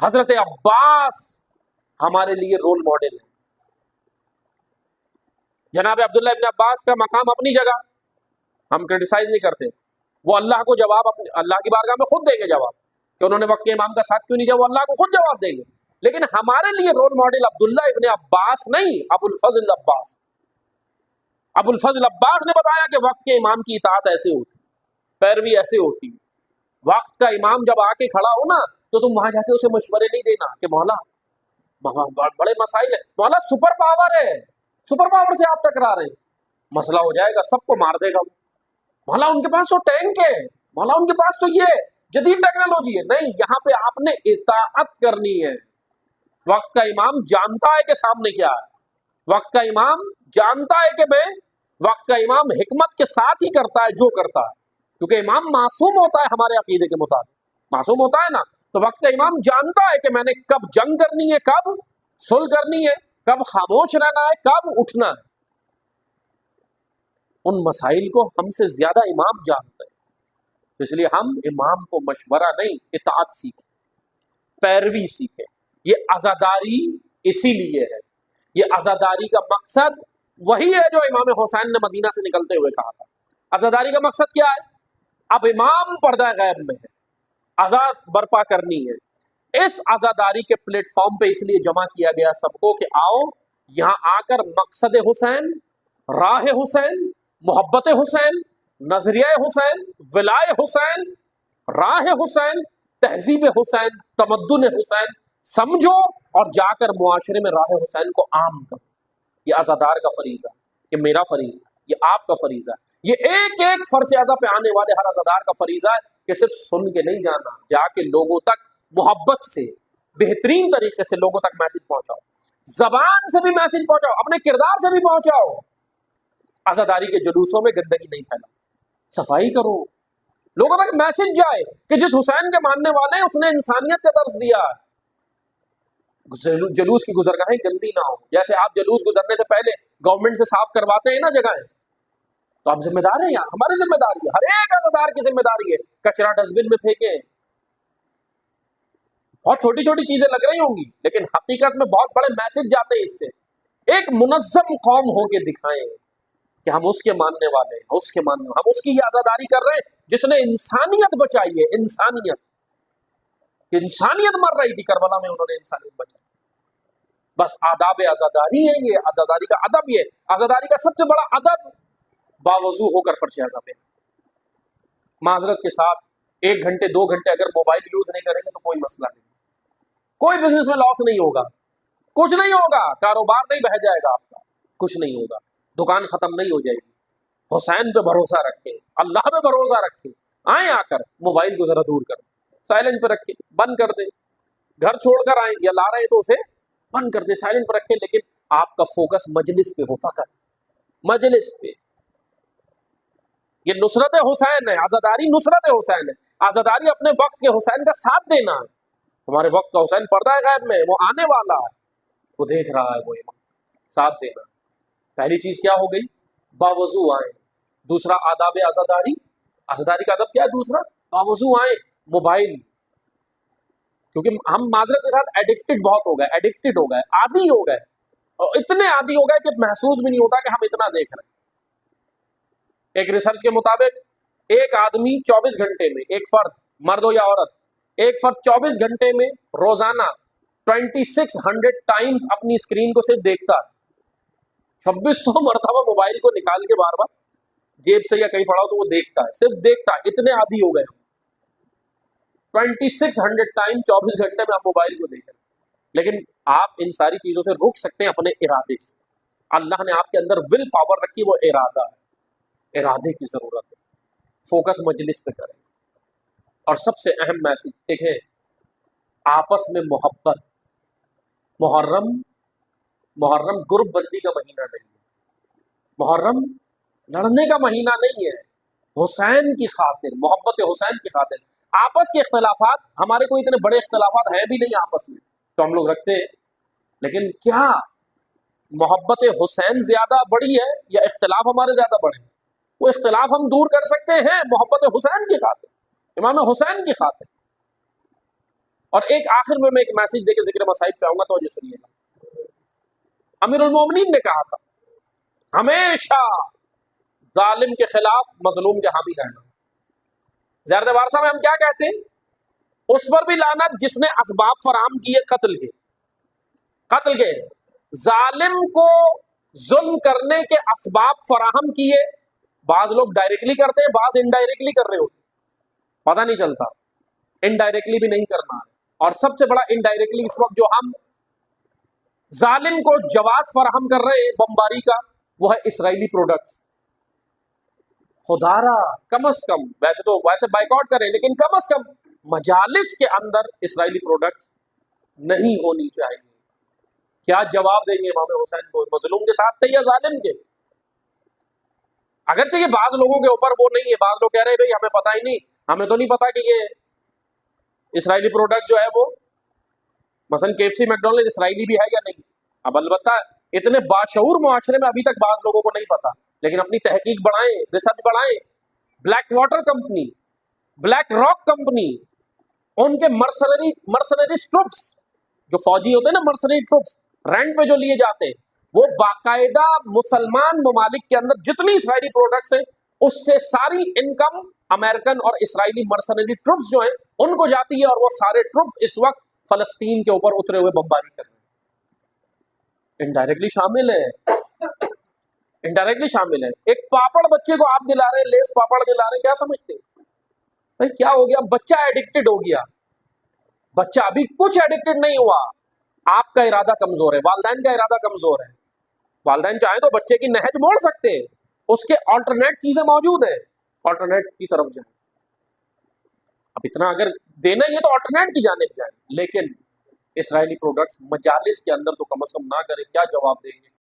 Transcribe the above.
حضرت عباس ہمارے لیے رول ماڈل ہے. جناب عبداللہ ابن عباس کا مقام اپنی جگہ، ہم کرٹیسائز نہیں کرتے. وہ اللہ کو جواب اللہ کی بارگاہ میں خود دیں گے جواب کہ انہوں نے وقت کے امام کا ساتھ کیوں نہیں دیا، وہ اللہ کو خود جواب دیں گے. لیکن ہمارے لیے رول ماڈل عبداللہ ابن عباس نہیں، ابو الفضل عباس. ابو الفضل عباس نے بتایا کہ وقت کے امام کی اطاعت ایسے ہوتی، پیروی ایسے ہوتی. وقت کا امام جب آ کے کھڑا ہو نا تو تم وہاں جا کے اسے مشورے نہیں دینا کہ مولا بڑے مسائل ہے، مولا سپر پاور ہے، سپر پاور سے آپ ٹکرا رہے ہیں، مسئلہ ہو جائے گا، سب کو مار دے گا. مولا ان کے پاس تو ٹینک ہے، مولا ان کے پاس تو یہ جدید ٹیکنالوجی ہے. نہیں، یہاں پہ آپ نے اطاعت کرنی ہے. وقت کا امام جانتا ہے کہ سامنے کیا ہے، وقت کا امام جانتا ہے کہ میں وقت کا امام حکمت کے ساتھ ہی کرتا ہے جو کرتا ہے، کیونکہ امام معصوم ہوتا ہے ہمارے عقیدے کے مطابق، معصوم ہوتا ہے نا. تو وقت کا امام جانتا ہے کہ میں نے کب جنگ کرنی ہے، کب صلح کرنی ہے، کب خاموش رہنا ہے، کب اٹھنا ہے. ان مسائل کو ہم سے زیادہ امام جانتے ہیں. اس لیے ہم امام کو مشورہ نہیں، اطاعت سیکھیں، پیروی سیکھیں. یہ عزاداری اسی لیے ہے، یہ عزاداری کا مقصد وہی ہے جو امام حسین نے مدینہ سے نکلتے ہوئے کہا تھا. عزاداری کا مقصد کیا ہے؟ اب امام پردہ غیب میں ہے، عزاد برپا کرنی ہے. اس عزاداری کے پلیٹ فارم پہ اس لیے جمع کیا گیا سب کو کہ آؤ یہاں آ کر مقصد حسین، راہ حسین، محبت حسین، نظریہ حسین، ولائے حسین، راہ حسین، تہذیب حسین، تمدن حسین سمجھو اور جا کر معاشرے میں راہ حسین کو عام کرو. یہ عزادار کا فریضہ، یہ میرا فریضہ، یہ آپ کا فریضہ، یہ ایک ایک فرض اعضا پہ آنے والے ہر عزادار کا فریضہ ہے کہ صرف سن کے نہیں جانا، جا کے لوگوں تک محبت سے بہترین طریقے سے لوگوں تک میسج پہنچاؤ. زبان سے بھی میسج پہنچاؤ، اپنے کردار سے بھی پہنچاؤ. عزاداری کے جلوسوں میں گندگی نہیں پھیلاؤ، صفائی کرو، لوگوں تک میسج جائے کہ جس حسین کے ماننے والے ہیں اس نے انسانیت کا درس دیا. جلوس کی گزرگاہیں گندی نہ ہو. جیسے آپ جلوس گزرنے سے پہلے گورنمنٹ سے صاف کرواتے ہیں نا جگہیں، تو آپ ذمہ دار ہیں یار، ہماری ذمہ داری ہے، ہر ایک عزادار کی ذمہ داری ہے کچرا ڈسٹ بن میں پھینکیں. بہت چھوٹی چھوٹی چیزیں لگ رہی ہوں گی لیکن حقیقت میں بہت بڑے میسج جاتے ہیں اس سے. ایک منظم قوم ہو کے دکھائیں کہ ہم اس کے ماننے والے ہیں، اس کے ماننے والے، ہم اس کی یہ عزاداری کر رہے ہیں جس نے انسانیت بچائی ہے. انسانیت مر رہی تھی کربلا میں، انہوں نے انسانیت بچائی. بس آداب عزاداری ہے، یہ عزاداری کا ادب، یہ عزاداری کا سب سے بڑا ادب باوضو ہو کر فرش اعضا پہ معذرت کے ساتھ 1 گھنٹے 2 گھنٹے اگر موبائل یوز نہیں کریں گے تو کوئی مسئلہ نہیں، کوئی بزنس میں لاس نہیں ہوگا، کچھ نہیں ہوگا، کاروبار نہیں بہہ جائے گا آپ کا، کچھ نہیں ہوگا، دکان ختم نہیں ہو جائے گی. حسین پہ بھروسہ رکھیں، اللہ پہ بھروسہ رکھیں. آئیں آ کر موبائل کو ذرا دور کر سائلنٹ پہ رکھیں، بند کر دیں. گھر چھوڑ کر آئیں یا لا رہے ہیں تو اسے بند کر دیں، سائلنٹ پہ رکھیں، لیکن آپ کا فوکس مجلس پہ ہو، فقط مجلس پہ. یہ نصرت حسین ہے، عزاداری نصرت حسین ہے. عزاداری اپنے وقت کے حسین کا ساتھ دینا ہے. ہمارے وقت کا حسین پردہ غیب میں، وہ آنے والا ہے، وہ دیکھ رہا ہے، وہ امام، ساتھ دینا. پہلی چیز کیا ہو گئی؟ باوضو آئیں. دوسرا آداب عزاداری، عزاداری کا ادب کیا ہے دوسرا؟ باوضو آئیں. موبائل، کیونکہ ہم معذرت کے ساتھ ایڈکٹڈ بہت ہو گئے، ایڈکٹڈ ہو گئے، عادی ہو گئے، اور اتنے عادی ہو گئے کہ محسوس بھی نہیں ہوتا کہ ہم اتنا دیکھ رہے ہیں. ایک ریسرچ کے مطابق ایک آدمی 24 گھنٹے میں، ایک فرد مرد ہو یا عورت، ایک فرد 24 گھنٹے میں روزانہ 2600 ٹائمز اپنی اسکرین کو صرف دیکھتا ہے. 2600 مرتبہ موبائل کو نکال کے بار بار جیب سے یا کہیں پڑا ہو تو وہ دیکھتا ہے، صرف دیکھتا ہے. اتنے عادی ہو گئے ہم. 2600 ٹائم 24 گھنٹے میں آپ موبائل کو دیکھ رہے ہیں. لیکن آپ ان ساری چیزوں سے رک سکتے ہیں اپنے ارادے سے. اللہ نے آپ کے اندر ول پاور رکھی، وہ ارادہ ہے، ارادے کی ضرورت ہے. فوکس مجلس پہ کریں. اور سب سے اہم میسج دیکھیں، آپس میں محبت. محرم گروپ بندی کا مہینہ نہیں ہے، محرم لڑنے کا مہینہ نہیں ہے. حسین کی خاطر، محبت حسین کی خاطر. آپس کے اختلافات، ہمارے کوئی اتنے بڑے اختلافات ہیں بھی نہیں آپس میں تو ہم لوگ رکھتے ہیں، لیکن کیا محبت حسین زیادہ بڑی ہے یا اختلاف ہمارے زیادہ بڑے ہیں؟ وہ اختلاف ہم دور کر سکتے ہیں محبت حسین کی خاطر، امام حسین کی خاطر. اور ایک آخر میں ایک میسج دے کے ذکر مصائب پہ آؤں گا، توجہ سنیے گا۔ امیر المومنین نے کہا تھا ہمیشہ ظالم کے خلاف مظلوم کے حامی رہنا۔ زیادہ وارثہ میں ہم کیا کہتے ہیں؟ اس پر بھی لعنت جس نے اسباب فراہم کیے قتل کے ظالم کو ظلم کرنے کے اسباب فراہم کیے۔ بعض لوگ ڈائریکٹلی کرتے ہیں، بعض انڈائریکٹلی کر رہے ہوتے، پتہ نہیں چلتا، انڈائریکٹلی بھی نہیں کرنا ہے۔ اور سب سے بڑا انڈائریکٹلی اس وقت جو ہم ظالم کو جواز فراہم کر رہے ہیں بمباری کا، وہ ہے اسرائیلی پروڈکٹس۔ خدارا کم از کم، ویسے بائیکاٹ کریں لیکن کم از کم مجالس کے اندر اسرائیلی پروڈکٹس نہیں ہونی چاہیے۔ کیا جواب دیں گے امام حسین کو؟ مظلوم کے ساتھ تھے یا ظالم کے؟ اگرچہ یہ بعض لوگوں کے اوپر وہ نہیں ہے، بعض لوگ کہہ رہے ہیں بھائی ہمیں پتہ ہی نہیں، ہمیں تو نہیں پتا کہ یہ اسرائیلی پروڈکٹس جو ہے وہ مثلا KFC میکڈونلڈ اسرائیلی بھی ہے یا نہیں۔ اب البتہ اتنے باشعور معاشرے میں ابھی تک بعض لوگوں کو نہیں پتا، لیکن اپنی تحقیق بڑھائیں، ریسرچ بڑھائیں۔ Blackwater company, BlackRock company, ان کے مرسنری ٹروپس، جو فوجی ہوتے ہیں نا، مرسنری ٹروپس رینٹ پہ جو لیے جاتے ہیں، وہ باقاعدہ مسلمان ممالک کے اندر جتنی اسرائیلی پروڈکٹس ہیں اس سے ساری انکم امریکن اور اسرائیلی مرسنری ٹروپس جو ہیں ان کو جاتی ہے، اور وہ سارے ٹروپس اس وقت فلسطین کے اوپر اترے ہوئے بمباری کر رہے ہیں۔ انڈائریکٹلی شامل ہے، انڈائریکٹلی شامل ہے۔ ایک پاپڑ بچے کو آپ دلا رہے ہیں، لیس پاپڑ دلا رہے ہیں، کیا سمجھتے ہیں بھائی کیا ہو گیا؟ بچہ ایڈکٹڈ ہو گیا، بچہ ابھی کچھ ایڈکٹڈ نہیں ہوا، آپ کا ارادہ کمزور ہے، والدین کا ارادہ کمزور ہے۔ والدین چاہیں تو بچے کی نہج موڑ سکتے ہیں، اس کے آلٹرنیٹ چیزیں موجود ہیں، آلٹرنیٹ کی طرف جائیں۔ اب اتنا اگر دینا ہی ہے تو آلٹرنیٹ کی جانب جائیں، لیکن اسرائیلی پروڈکٹس مجالس کے اندر تو کم از کم نہ کریں۔ کیا جواب دیں گے؟